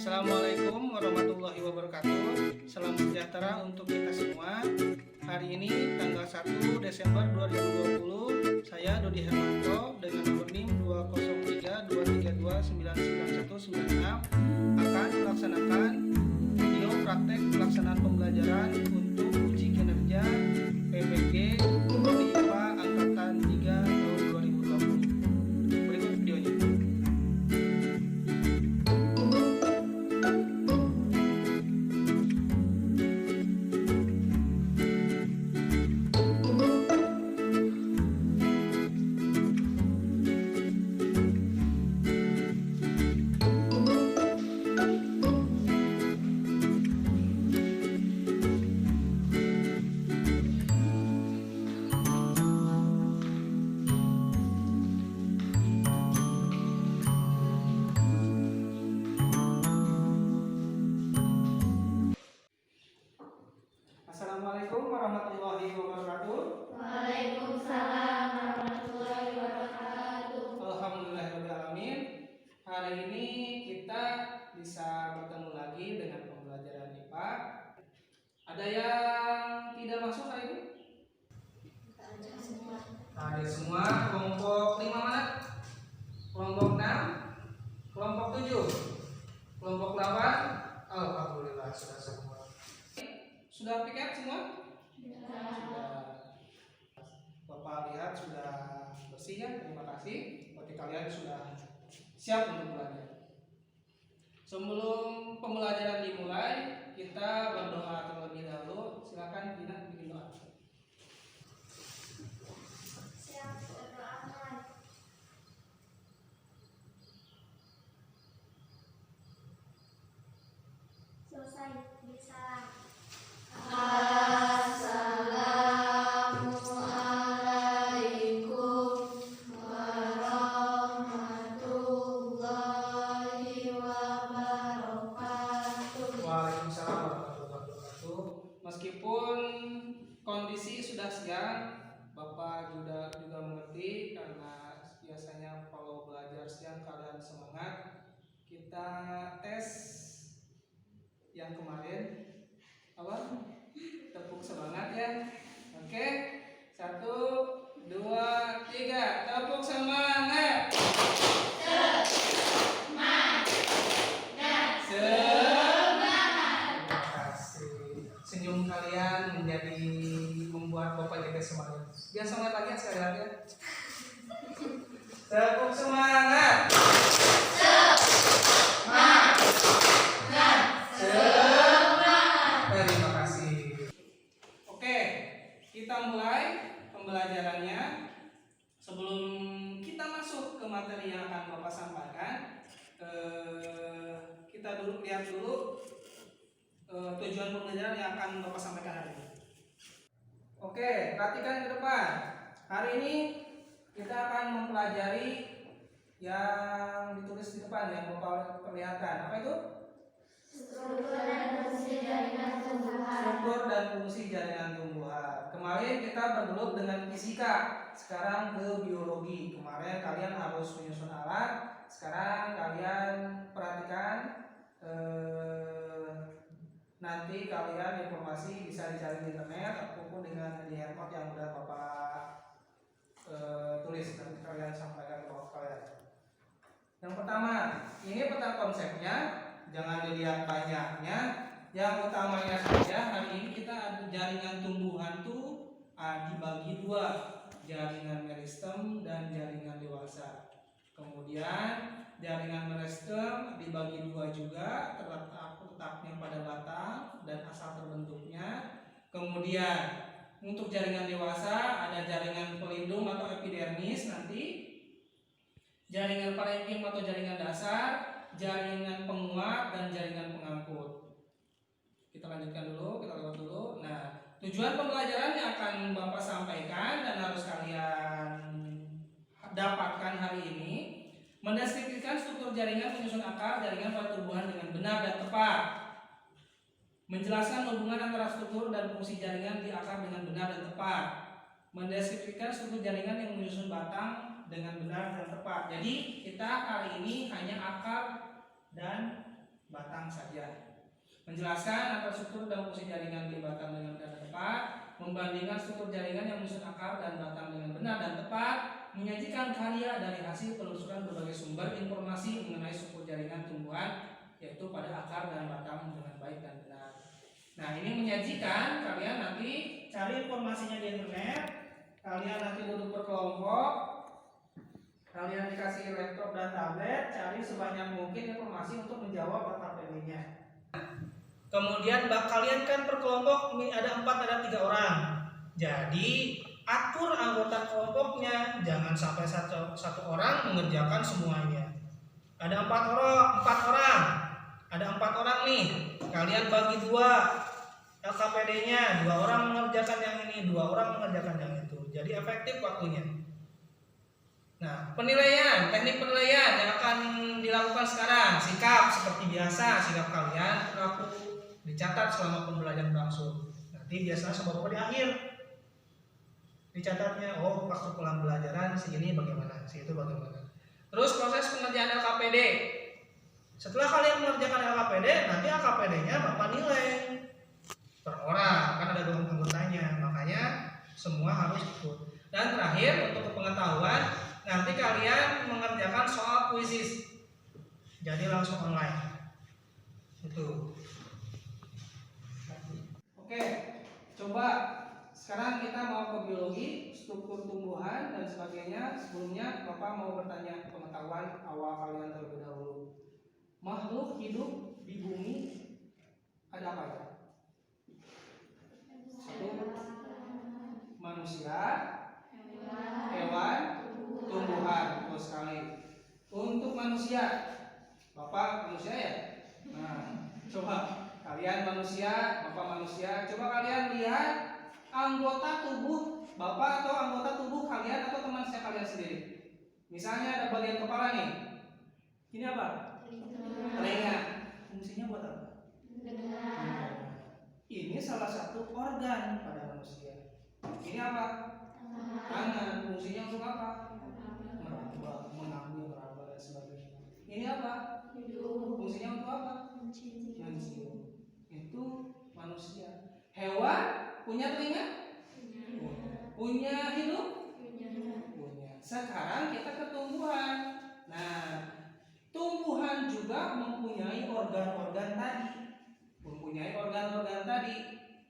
Assalamualaikum warahmatullahi wabarakatuh. Salam sejahtera untuk kita semua. Hari ini tanggal 1 Desember 2020, saya Dodi Hermanto dengan nomor NIM 20323299196 akan melaksanakan video praktek pelaksanaan pembelajaran untuk uji kinerja PPG Prodi IPA Angkatan 3 tahun 2020. Berikut videonya. Assalamualaikum warahmatullahi wabarakatuh. Waalaikumsalam warahmatullahi wabarakatuh. Alhamdulillahirrahmanirrahim. Hari ini kita bisa bertemu lagi dengan pembelajaran IPA. Ada yang tidak masuk hari ini? Ada semua. Kelompok 5 mana? Kelompok 6, kelompok 7, kelompok 8. Alhamdulillah sudah semua. Sudah piket semua? Sudah. Bapak lihat sudah bersih ya. Terima kasih. Berarti kalian sudah siap untuk belajar. Sebelum pembelajaran dimulai, kita berdoa terlebih dahulu. Silakan Dina bikin doa. Siap berdoa. Selesai. Bisa. Assalamualaikum warahmatullahi wabarakatuh. Waalaikumsalam warahmatullahi wabarakatuh. Meskipun kondisi sudah siang, Bapak juga mengerti karena biasanya kalau belajar siang kalian semangat. Kita tes yang kemarin apa? Tepuk semangat ya. Oke. 1, 2, 3. Tepuk semangat. Semangat. Terima kasih. Senyum kalian membuat Bapak jadi semangat. Biar semangat lagi sekali lagi ya. Tepuk semangat. Terima kasih. Oke, kita mulai pembelajarannya. Sebelum kita masuk ke materi yang akan Bapak sampaikan, kita lihat dulu tujuan pembelajaran yang akan Bapak sampaikan hari ini. Oke, perhatikan ke depan. Hari ini kita akan mempelajari yang ditulis di depan yang Bapak perlihatkan. Apa itu? Struktur dan fungsi jaringan tumbuhan. Struktur dan fungsi jaringan tumbuhan. Kemarin kita bergelut dengan fisika, sekarang ke biologi. Kemarin kalian harus menyusun alat, sekarang kalian perhatikan. Nanti kalian informasi bisa dicari di internet ataupun dengan di handphone yang udah Bapak tulis nanti kalian sampaikan ke kalian. Yang pertama, ini peta konsepnya. Jangan dilihat banyaknya, yang utamanya saja. Hari ini kita ada jaringan tumbuhan tuh dibagi dua, jaringan meristem dan jaringan dewasa. Kemudian jaringan meristem dibagi dua juga, letaknya pada batang dan asal terbentuknya. Kemudian untuk jaringan dewasa ada jaringan pelindung atau epidermis, nanti jaringan parenkim atau jaringan dasar, jaringan penguat dan jaringan pengangkut. Kita lanjutkan dulu, kita lewat dulu. Nah, tujuan pembelajaran yang akan Bapak sampaikan dan harus kalian dapatkan hari ini, mendeskripsikan struktur jaringan penyusun akar jaringan pada tumbuhan dengan benar dan tepat, menjelaskan hubungan antara struktur dan fungsi jaringan di akar dengan benar dan tepat, mendeskripsikan struktur jaringan yang menyusun batang dengan benar dan tepat. Jadi kita kali ini hanya akar dan batang saja. Menjelaskan apa struktur dan fungsi jaringan di batang dengan benar dan tepat, membandingkan struktur jaringan yang menyusun akar dan batang dengan benar dan tepat, menyajikan karya dari hasil penelusuran berbagai sumber informasi mengenai struktur jaringan tumbuhan, yaitu pada akar dan batang dengan baik dan benar. Nah, ini menyajikan, kalian nanti cari informasinya di internet, kalian nanti duduk berkelompok, kalian dikasih laptop dan tablet, cari sebanyak mungkin informasi untuk menjawab LKPD-nya. Kemudian kalian kan per kelompok ada 4 ada 3 orang. Jadi atur anggota kelompoknya, jangan sampai satu orang mengerjakan semuanya. Ada 4 orang. Ada 4 orang nih. Kalian bagi 2 LKPD-nya, 2 orang mengerjakan yang ini, 2 orang mengerjakan yang itu. Jadi efektif waktunya. Nah, teknik penilaian yang akan dilakukan sekarang, sikap seperti biasa, sikap kalian aku dicatat selama pembelajaran berlangsung. Nanti biasanya sebab di akhir dicatatnya, oh waktu pembelajaran si ini bagaimana, si itu bagaimana. Terus proses pengerjaan LKPD. Setelah kalian mengerjakan LKPD, nanti LKPD-nya Bapak nilai per orang, kan ada 2 anggotanya, makanya semua harus ikut. Dan terakhir untuk pengetahuan, nanti kalian mengerjakan soal kuisis, jadi langsung online. Itu. Oke, coba sekarang kita mau ke biologi, struktur tumbuhan dan sebagainya. Sebelumnya Bapak mau bertanya pengetahuan awal kalian terlebih dahulu. Makhluk hidup di bumi ada apa ya? 1. Manusia, hewan, tumbuhan. Betul sekali. Untuk manusia, Bapak manusia ya? Nah, coba kalian manusia, Bapak manusia, coba kalian lihat anggota tubuh Bapak atau anggota tubuh kalian atau teman kalian sendiri. Misalnya ada bagian kepala nih. Ini apa? Telinga. Fungsinya buat apa? Ini salah satu organ pada manusia. Ini apa? Tangan. Fungsinya untuk apa? Meraba, mengambil, meraba dan sebagainya. Ini apa? Fungsinya untuk apa? Mencium. Itu manusia. Hewan punya telinga? Punya hidung? Punya. Sekarang kita ke tumbuhan. Nah, tumbuhan juga mempunyai organ-organ tadi.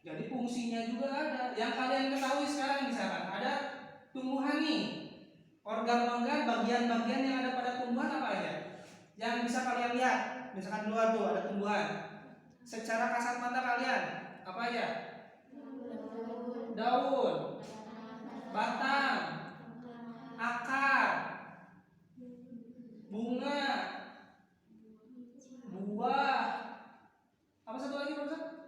Jadi fungsinya juga ada. Yang kalian ketahui sekarang misalkan ada tumbuhan nih. Organ-organ, bagian-bagian yang ada pada tumbuhan apa aja? Yang bisa kalian lihat. Misalkan luar tuh ada tumbuhan. Secara kasat mata kalian apa aja? Daun, batang, akar, bunga, buah. Apa satu lagi Profesor?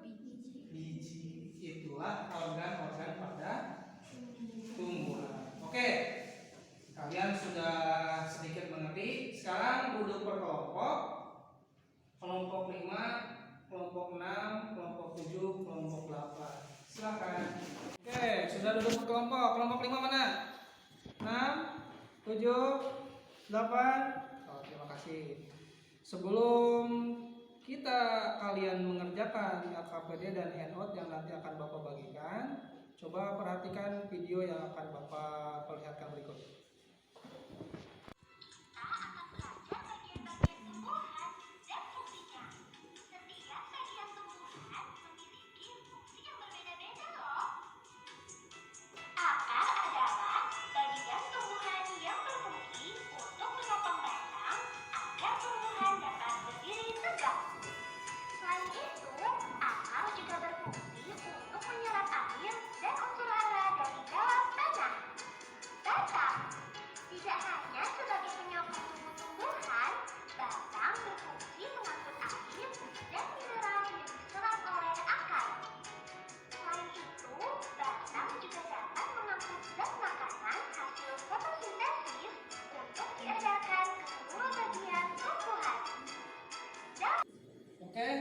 Biji. Itulah organ-organ pada tumbuhan. Oke. Kalian sudah sedikit mengerti. Sekarang duduk per kelompok. Kelompok 5, kelompok 6, kelompok 7, kelompok 8. Silakan. Oke, sudah duduk per kelompok. Kelompok 5 mana? 6, 7, 8. Oh, terima kasih. Sebelum kalian mengerjakan LKPD dan handout yang nanti akan Bapak bagikan, coba perhatikan video yang akan Bapak perlihatkan berikut. Oke,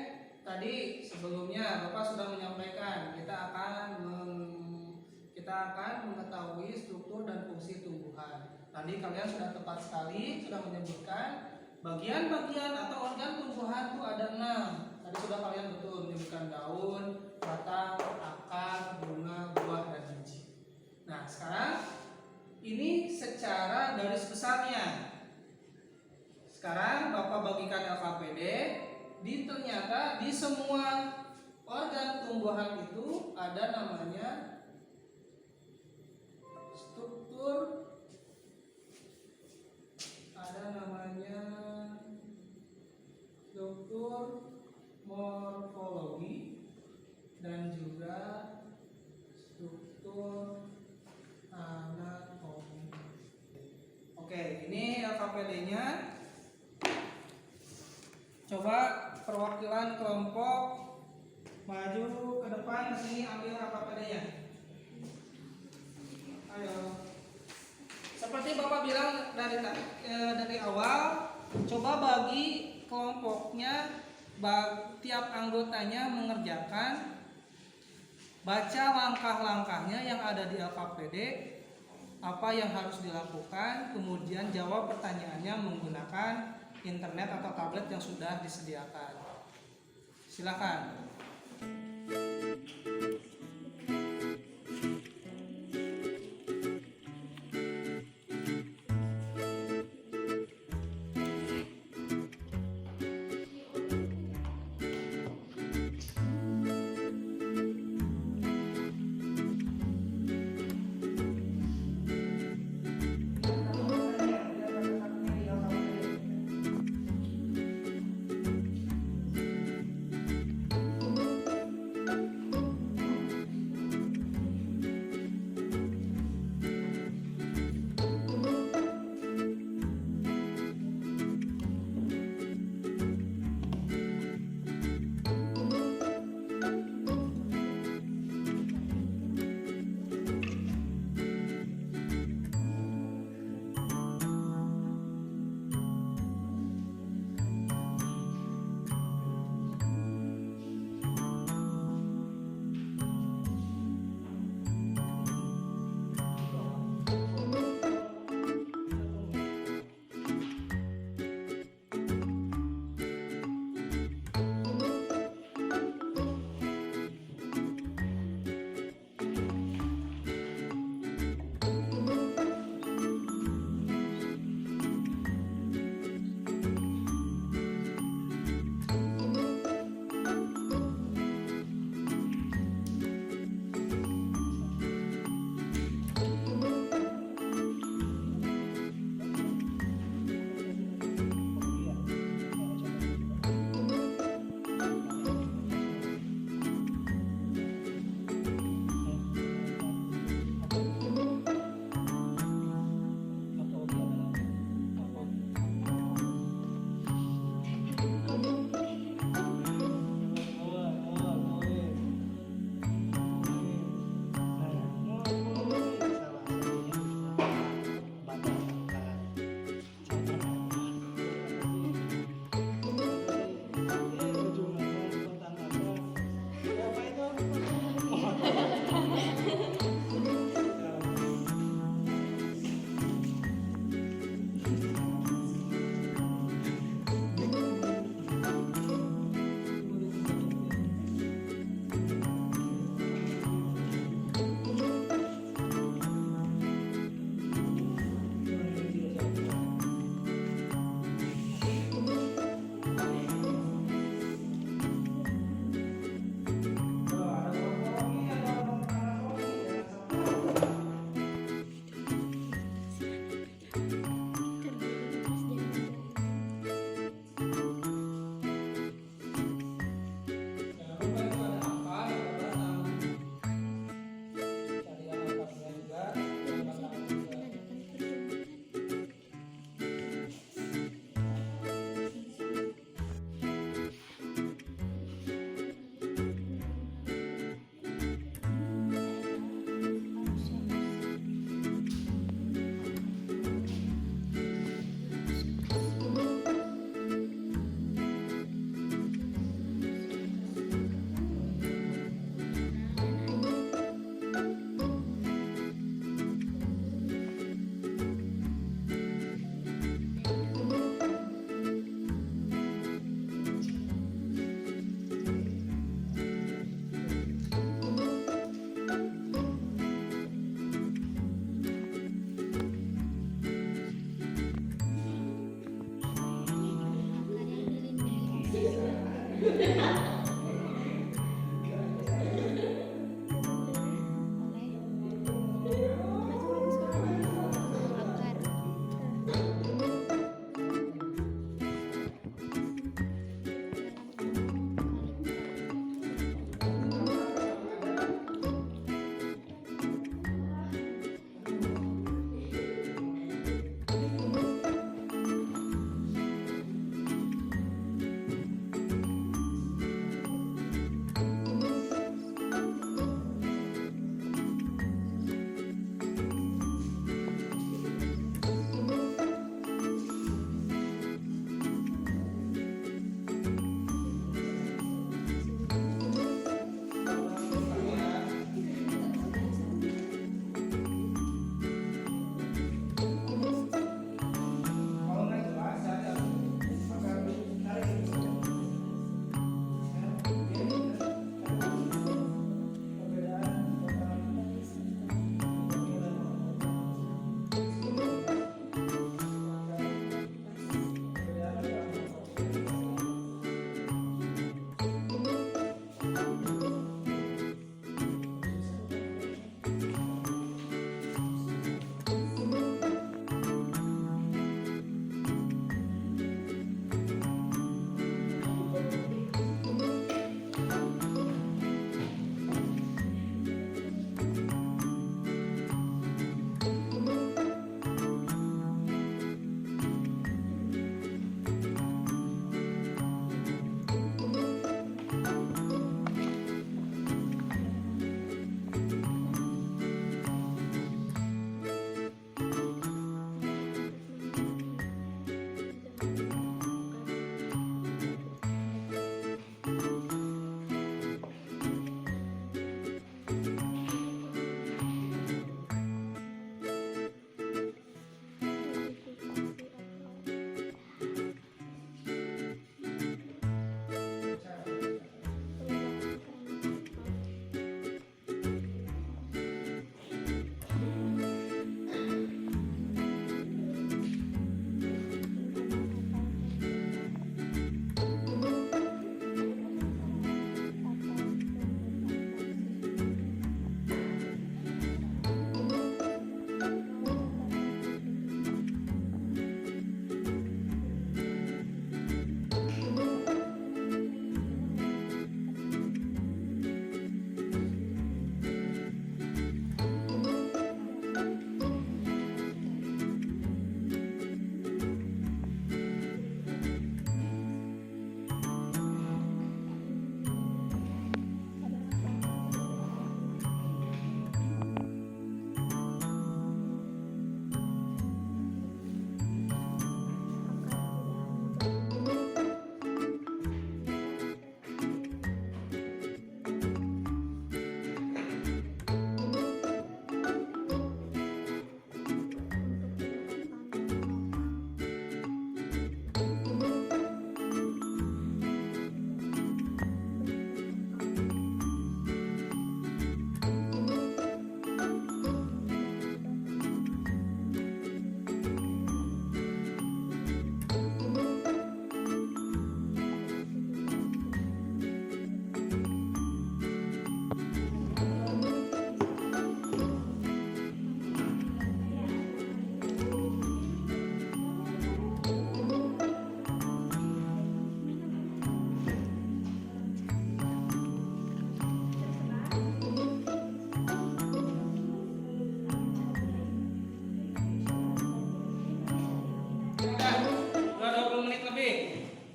tadi sebelumnya Bapak sudah menyampaikan kita akan mengetahui struktur dan fungsi tumbuhan. Tadi kalian sudah tepat sekali sudah menyebutkan Bagian-bagian atau organ tumbuhan itu ada 6. Tadi sudah kalian betul menyebutkan daun, batang, akar, bunga, buah, dan biji. Nah, sekarang ini secara garis besarnya. Sekarang Bapak bagikan LKPD. Ternyata di semua organ tumbuhan itu ada namanya struktur, morfologi, dan juga struktur anatomi. Oke, ini LKPD-nya. Coba perwakilan kelompok maju ke depan ke sini, ambil LKPD-nya. Ayo. Seperti Bapak bilang dari awal, coba bagi kelompoknya, tiap anggotanya mengerjakan, baca langkah-langkahnya yang ada di LKPD, apa yang harus dilakukan, kemudian jawab pertanyaannya menggunakan internet atau tablet yang sudah disediakan. Silakan.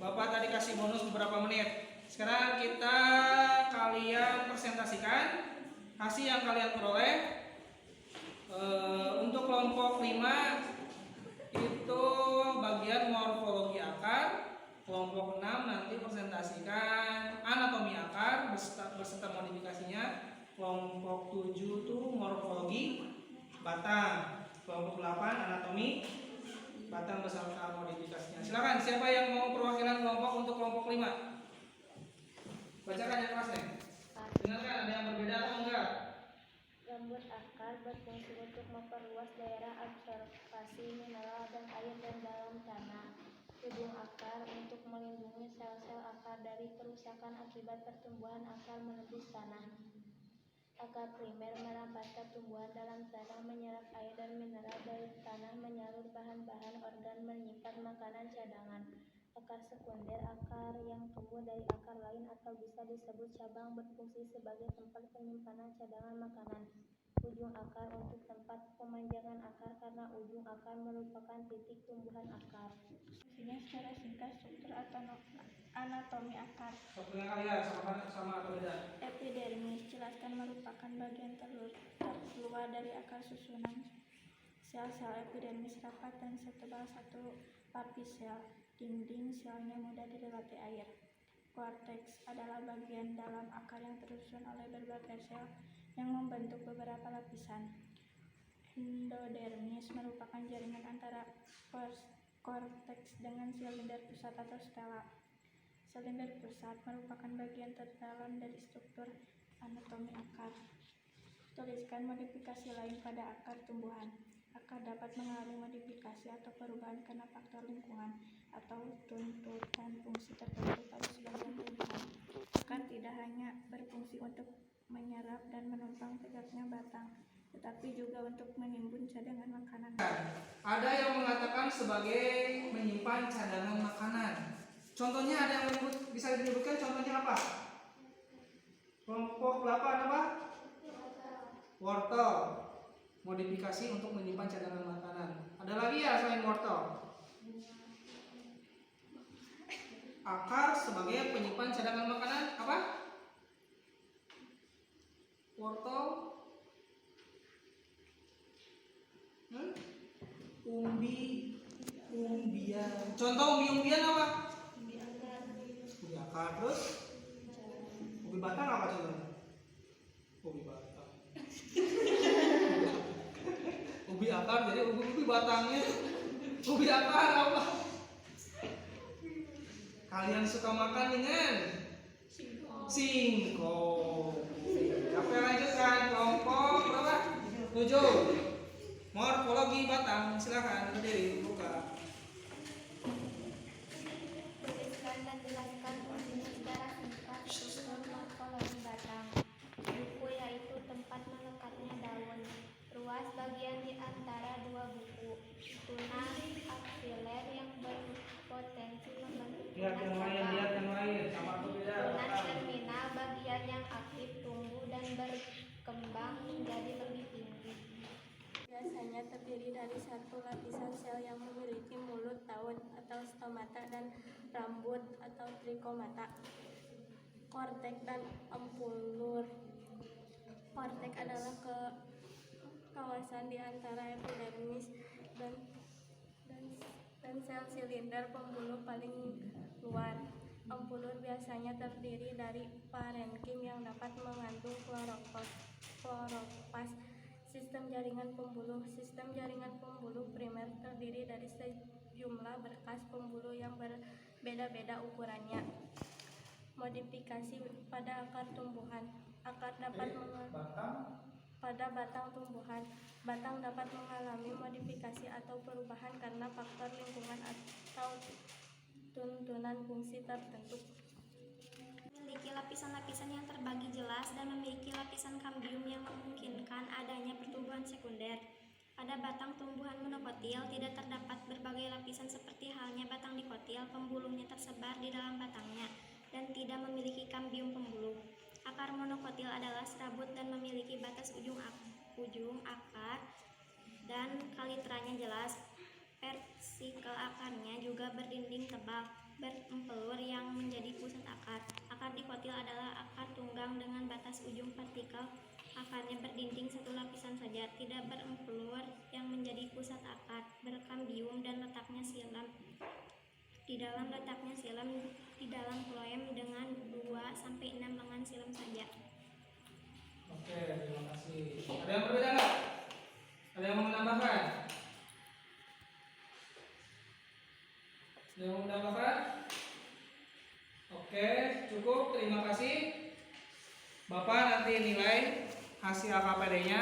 Bapak tadi kasih bonus beberapa menit. Sekarang kalian presentasikan hasil yang kalian peroleh. Untuk kelompok 5 itu bagian morfologi akar. Kelompok 6 nanti presentasikan anatomi akar beserta modifikasinya. Kelompok 7 itu morfologi batang. Kelompok 8 anatomi batang beserta modifikasinya. Silakan, siapa yang mau perwakilan kelompok untuk kelompok 5? Bacakan ya kelasnya. Dengarkan, ada yang berbeda atau enggak? Rambut akar berfungsi untuk memperluas daerah absorpsi mineral dan air dan dalam tanah. Ujung akar untuk melindungi sel-sel akar dari kerusakan akibat pertumbuhan akar menembus tanah. Akar primer merampaskan tumbuhan dalam tanah, menyerap air dan mineral dari tanah, menyalur bahan-bahan organ, menyimpan makanan cadangan. Akar sekunder, akar yang tumbuh dari akar lain atau bisa disebut cabang, berfungsi sebagai tempat penyimpanan cadangan makanan. Ujung akar untuk tempat pemanjangan akar karena ujung akar merupakan titik tumbuhan akar. Secara singkat, struktur anatomi akar. Strukturnya kalian sama atau beda? Epidermis, jelaskan, merupakan bagian terluar dari akar susunan. Sel-sel epidermis rapat dan setebal satu lapis sel. Dinding selnya mudah dilewati air. Korteks adalah bagian dalam akar yang tersusun oleh berbagai sel yang membentuk beberapa lapisan. Endodermis merupakan jaringan antara korteks dengan silinder pusat atau stela. Silinder pusat merupakan bagian terdalam dari struktur anatomi akar. Tuliskan modifikasi lain pada akar tumbuhan. Akar dapat mengalami modifikasi atau perubahan karena faktor lingkungan atau tuntutan fungsi tertentu pada sebagian tumbuhan. Akar tidak hanya berfungsi untuk menyerap dan menopang tegaknya batang, tetapi juga untuk menimbun cadangan makanan. Ada yang mengatakan sebagai menyimpan cadangan makanan. Contohnya ada yang bisa disebutkan contohnya apa? Kelompok 8 apa? Wortel. Modifikasi untuk menyimpan cadangan makanan. Ada lagi ya selain wortel? Akar sebagai penyimpan cadangan makanan apa? Wortel, umbian. Contoh umbi-umbian apa? Umbi akar. Terus umbi batang apa contohnya? Umbi batang. Umbi akar, jadi umbi batangnya umbi akar apa? Kalian suka makan dengan singkong. Oke, lanjutkan kelompok berapa? 7. Morfologi batang. Silakan berdiri, buka. Tuliskan dan jelaskan fungsinya secara singkat struktur morfologi batang. Buku yaitu tempat melekatnya daun. Ruas bagian di antara dua buku. Tunas aksiler yang berpotensi membentuk Lihat yang lain, sama atau beda? tunas terminal, bagian yang aktif tumbuh dan berkembang menjadi lebih tinggi. Biasanya terdiri dari satu lapisan sel yang memiliki mulut, daun atau stomata dan rambut atau trichomata. Korteks dan ampulur. Korteks adalah kawasan di antara epidermis dan sel silinder pembuluh paling luar. Ampulur biasanya terdiri dari parenkim yang dapat mengandung kloroplast. Sistem jaringan pembuluh primer terdiri dari sejumlah berkas pembuluh yang berbeda-beda ukurannya. Modifikasi pada akar tumbuhan. Akar dapat pada batang tumbuhan. Batang dapat mengalami modifikasi atau perubahan karena faktor lingkungan atau tuntunan fungsi tertentu. Memiliki lapisan-lapisan yang terbagi jelas dan memiliki lapisan kambium yang memungkinkan adanya pertumbuhan sekunder. Pada batang tumbuhan monokotil tidak terdapat berbagai lapisan seperti halnya batang dikotil, pembuluhnya tersebar di dalam batangnya dan tidak memiliki kambium pembuluh. Akar monokotil adalah serabut dan memiliki batas ujung akar dan kalitranya jelas. Versikel akarnya juga berdinding tebal. berempelur yang menjadi pusat akar. Akar dikotil adalah akar tunggang dengan batas ujung vertikal. Akarnya berdinding satu lapisan saja, tidak berempelur yang menjadi pusat akar, berkambium dan letaknya silam. Di dalam letaknya silam di dalam kloem dengan 2-6 lengan silam saja. Oke, terima kasih. Ada yang berbeda nggak? Ada yang mau menambahkan? Ada yang mau menambahkan? Oke, cukup. Terima kasih. Bapak nanti nilai hasil AKPD-nya.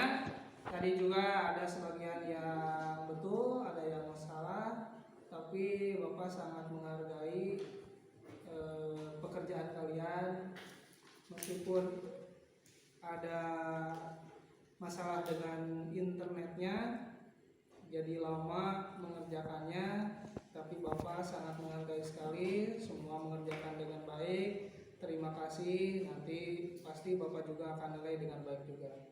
Tadi juga ada sebagian yang betul, ada yang salah. Tapi Bapak sangat menghargai pekerjaan kalian, meskipun ada masalah dengan internetnya jadi lama mengerjakannya, tapi Bapak sangat menghargai sekali, semua mengerjakan dengan baik. Terima kasih, nanti pasti Bapak juga akan nilai dengan baik juga.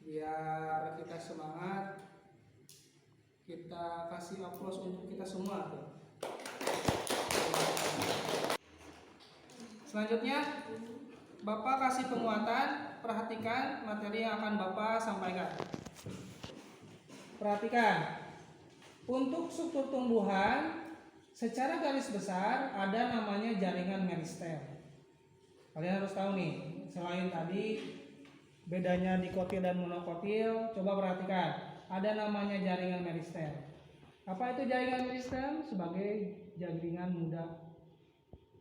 Biar kita semangat, kita kasih aplaus untuk kita semua tuh. Selanjutnya Bapak kasih penguatan, perhatikan materi yang akan Bapak sampaikan. Perhatikan, untuk struktur tumbuhan secara garis besar ada namanya jaringan meristem. Kalian harus tahu nih, selain tadi bedanya dikotil dan monokotil, coba perhatikan, ada namanya jaringan meristem. Apa itu jaringan meristem? Sebagai jaringan muda.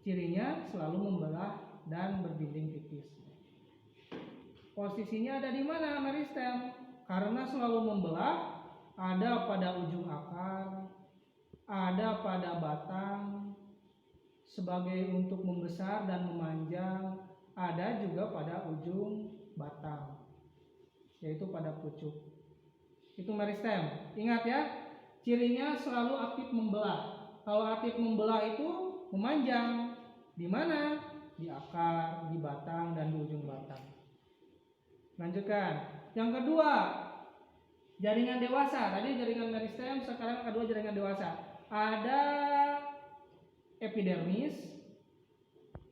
Cirinya selalu membelah dan berdinding tipis. Posisinya ada di mana meristem? Karena selalu membelah, ada pada ujung akar, ada pada batang, sebagai untuk membesar dan memanjang, ada juga pada ujung batang, yaitu pada pucuk. Itu meristem. Ingat ya, cirinya selalu aktif membelah. Kalau aktif membelah itu memanjang. Di mana? Di akar, di batang, dan di ujung batang. Lanjutkan. Yang kedua, jaringan dewasa. Tadi jaringan meristem, sekarang kedua jaringan dewasa. Ada epidermis,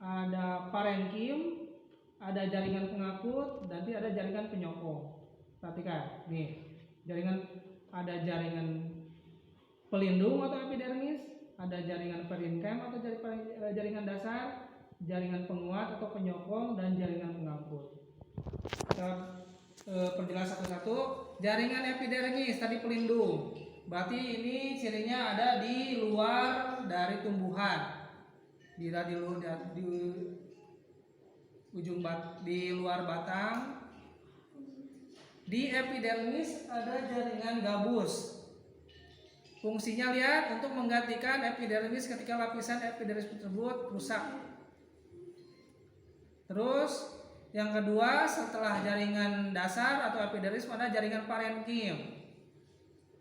ada parenkim, ada jaringan pengakut, nanti ada jaringan penyokong. Perhatikan, nih, ada jaringan pelindung atau epidermis, ada jaringan parenkim atau jaringan dasar, jaringan penguat atau penyokong, dan jaringan pengangkut. Kita perjelas satu-satu. Jaringan epidermis tadi pelindung. Berarti ini cirinya ada di luar dari tumbuhan. Di luar batang. Di epidermis ada jaringan gabus. Fungsinya lihat untuk menggantikan epidermis ketika lapisan epidermis tersebut rusak. Terus yang kedua, setelah jaringan dasar atau epidermis ada jaringan parenkim.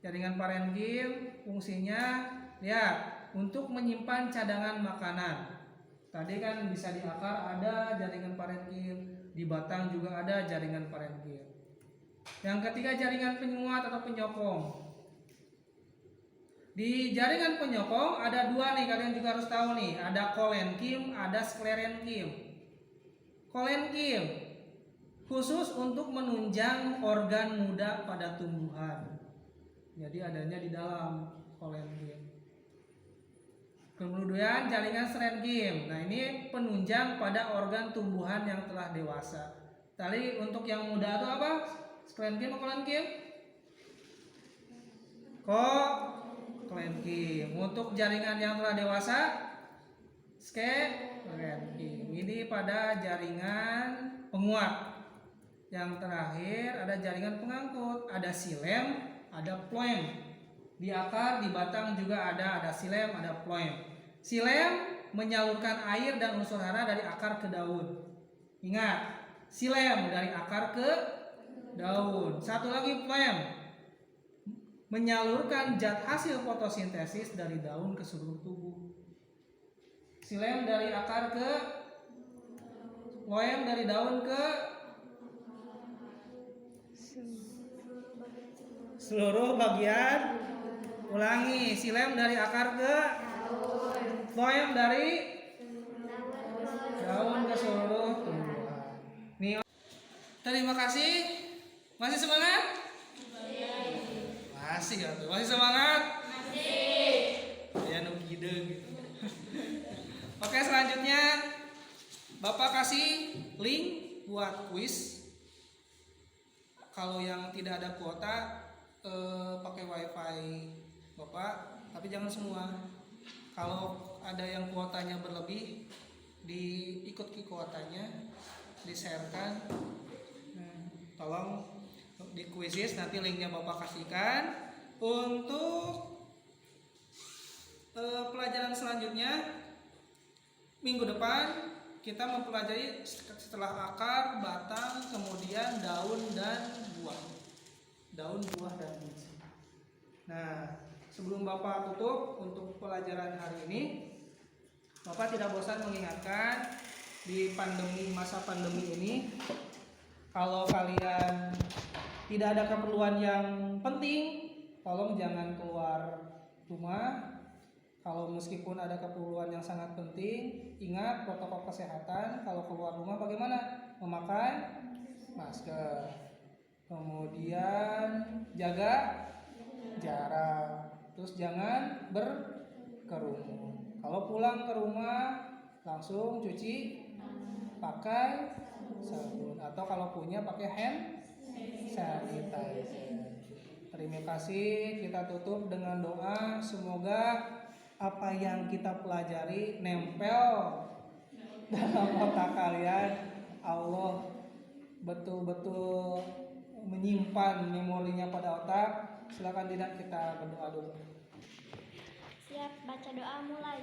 Jaringan parenkim fungsinya lihat untuk menyimpan cadangan makanan. Tadi kan bisa di akar ada jaringan parenkim, di batang juga ada jaringan parenkim. Yang ketiga, jaringan penguat atau penyokong. Di jaringan penyokong ada dua nih, kalian juga harus tahu nih, ada kolenkim, ada sklerenkim. Kolenkim khusus untuk menunjang organ muda pada tumbuhan. Jadi adanya di dalam kolenkim. Kemudian jaringan sklerenkim. Nah, ini penunjang pada organ tumbuhan yang telah dewasa. Tadi untuk yang muda itu apa? Sklerenkim atau kolenkim? Kolenkim. Untuk jaringan yang telah dewasa, sklerenkim. Ini pada jaringan penguat. Yang terakhir ada jaringan pengangkut, ada xilem, ada phloem. Di akar, di batang juga ada xilem, ada phloem. Xilem menyalurkan air dan unsur hara dari akar ke daun. Ingat, xilem dari akar ke daun. Satu lagi phloem, menyalurkan zat hasil fotosintesis dari daun ke seluruh tubuh. Xilem dari akar ke, phloem dari daun ke seluruh bagian. Ulangi, xilem dari akar ke Floem dari daun ke seluruh tumbuhan. Nih. Terima kasih. Masih semangat? Masih ya tuh. Masih semangat? Masih. Ya nu gitu. Oke, selanjutnya Bapak kasih link buat kuis. Kalau yang tidak ada kuota pakai wifi Bapak, tapi jangan semua. Kalau ada yang kuotanya berlebih, diikut ke kuotanya, di-sharekan. Tolong di kuisis nanti linknya Bapak kasihkan. Untuk pelajaran selanjutnya minggu depan kita mempelajari setelah akar, batang, kemudian daun dan buah. Daun, buah, dan biji. Nah, sebelum Bapak tutup untuk pelajaran hari ini, Bapak tidak bosan mengingatkan di masa pandemi ini, kalau kalian tidak ada keperluan yang penting, tolong jangan keluar rumah. Kalau meskipun ada keperluan yang sangat penting, ingat protokol kesehatan. Kalau keluar rumah bagaimana? Memakai masker. Kemudian jaga jarak. Terus jangan berkerumun. Kalau pulang ke rumah langsung cuci pakai sabun, atau kalau punya pakai hand sanitizer. Terima kasih. Kita tutup dengan doa, semoga apa yang kita pelajari nempel dalam otak kalian. Allah betul-betul menyimpan memorinya pada otak. Silakan tidak kita berdoa dulu. Siap, baca doa mulai.